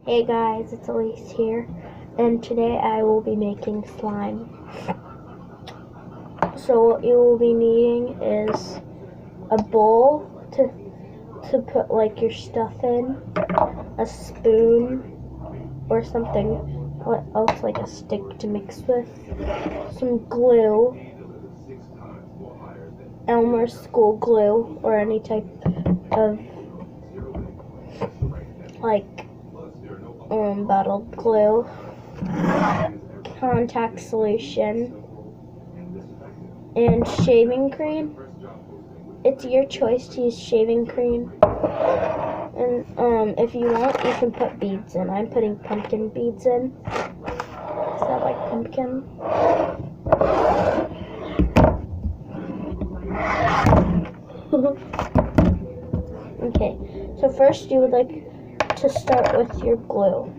Hey guys, it's Elise here, and today I will be making slime. So what you will be needing is a bowl to put like your stuff in, a spoon or something else like a stick to mix with, some glue, Elmer's school glue or any type of like bottled glue, contact solution, and shaving cream. It's your choice to use shaving cream, and if you want, you can put beads in. I'm putting pumpkin beads in. Is that like pumpkin? Okay, so first you would like to start with your glue.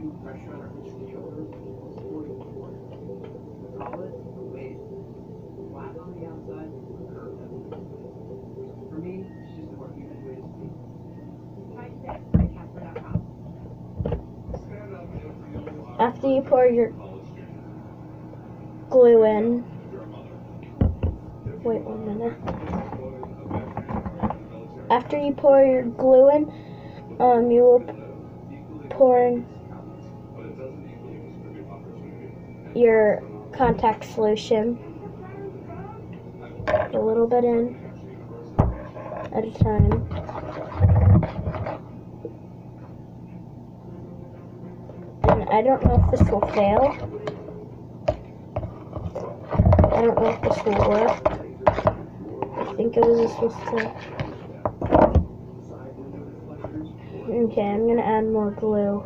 After you pour your glue in, wait 1 minute. After you pour your glue in, you will pour in your contact solution, a little bit in at a time. And I don't know if this will fail. I don't know if this will work. I think it was supposed to. Okay, I'm gonna add more glue.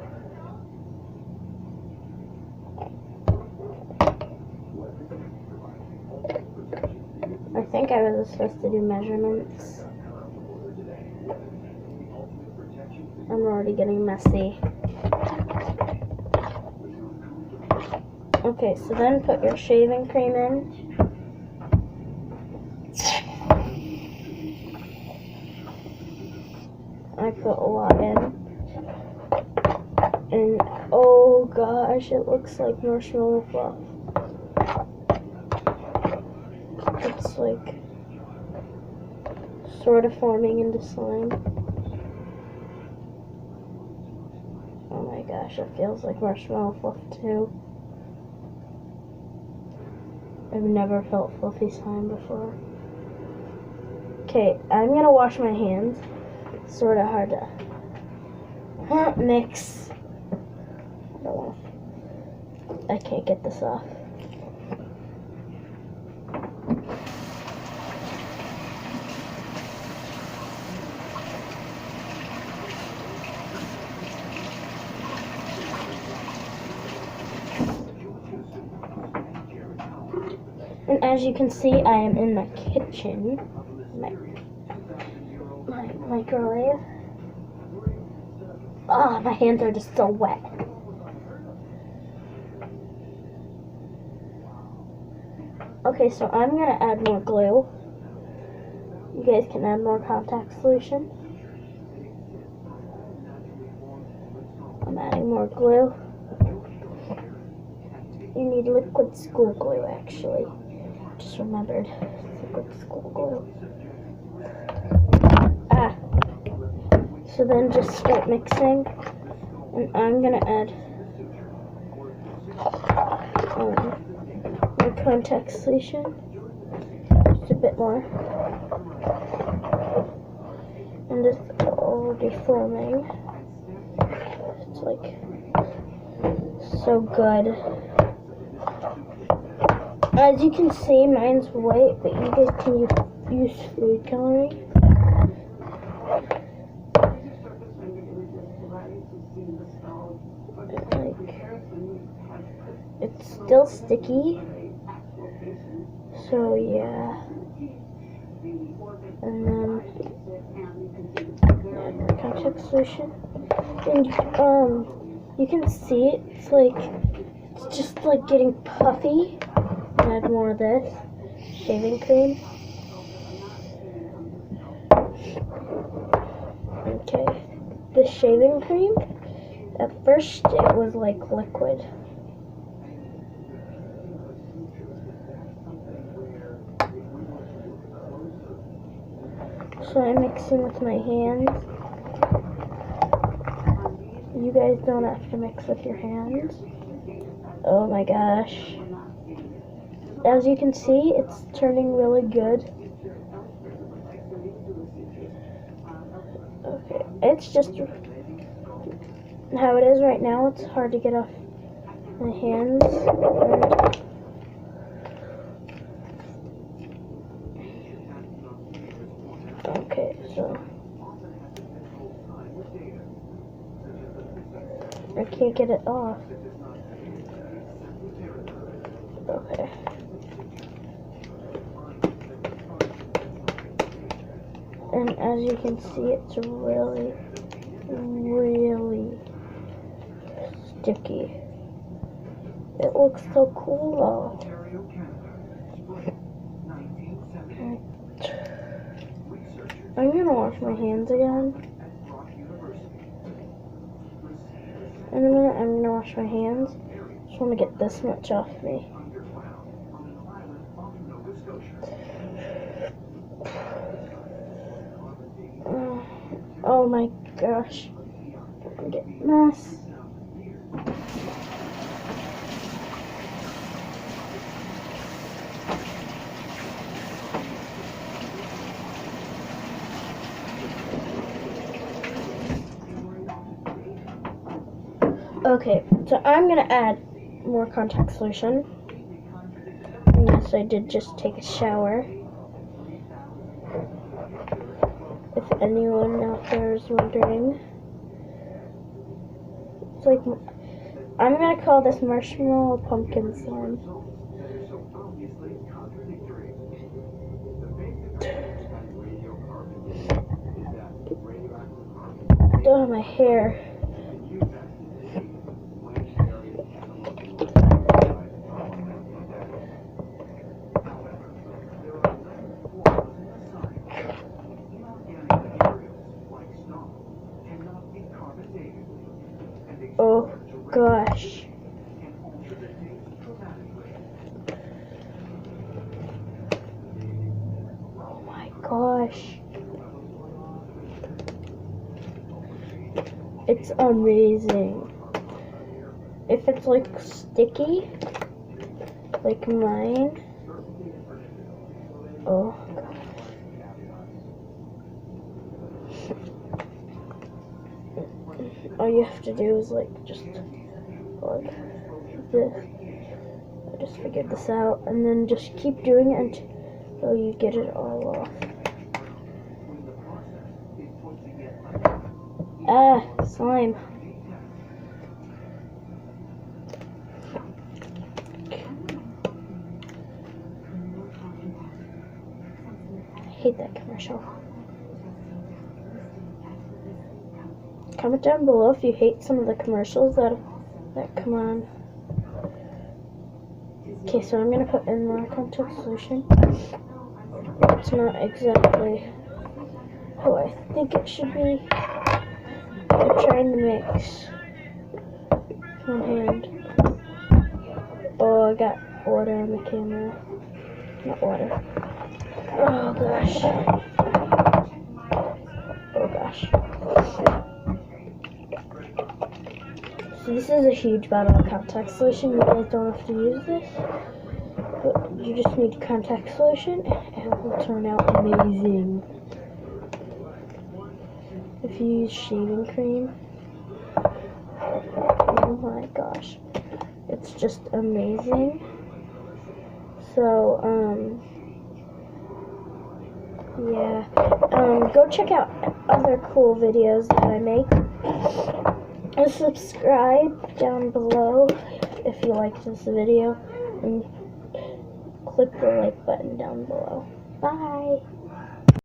I think I was supposed to do measurements. I'm already getting messy. Okay, so then put your shaving cream in. I put a lot in. And oh gosh, it looks like marshmallow fluff. It's like sort of forming into slime. Oh my gosh, it feels like marshmallow fluff too. I've never felt fluffy slime before. Okay, I'm gonna wash my hands. It's sort of hard to mix. I can't get this off. And as you can see, I am in the kitchen, my microwave. Ah, my hands are just so wet. Okay, so I'm gonna add more glue. You guys can add more contact solution. I'm adding more glue. You need liquid school glue, actually. Just remembered, liquid school glue. So then just start mixing, and I'm gonna add my contact solution, just a bit more, and it's already forming. It's like so good. As you can see, mine's white, but you guys can use food coloring. It's still sticky, so yeah. And then contact solution, and you can see it's just like getting puffy. Add more of this shaving cream. Okay, the shaving cream At first it was like liquid. So I'm mixing with my hands. You guys don't have to mix with your hands. Oh my gosh. As you can see, it's turning really good. Okay, it's just how it is right now. It's hard to get off my hands. Okay, so I can't get it off. Okay. And as you can see, it's really, really sticky. It looks so cool though. I'm gonna wash my hands again. In a minute, I'm gonna wash my hands. Just want to get this much off me. Oh my gosh. I'm getting a mess. Okay, so I'm gonna add more contact solution. And yes, I did just take a shower. If anyone out there is wondering. It's like, I'm gonna call this marshmallow pumpkin slime. Oh, my hair. Oh gosh. Oh my gosh. It's amazing. If it's like sticky, like mine. Oh gosh. All you have to do is like just like this. I just figured this out, and then just keep doing it until you get it all off. Ah, slime. I hate that commercial. Comment down below if you hate some of the commercials that come on. Okay, so I'm gonna put in more contact solution. It's not exactly how I think it should be. I'm trying to mix one hand. Oh, I got water on the camera. Not water. Oh gosh. Oh gosh. So this is a huge bottle of contact solution. You guys don't have to use this, but you just need contact solution, and it will turn out amazing. If you use shaving cream, oh my gosh, it's just amazing. So yeah, go check out other cool videos that I make. And subscribe down below if you liked this video, and click the like button down below. Bye!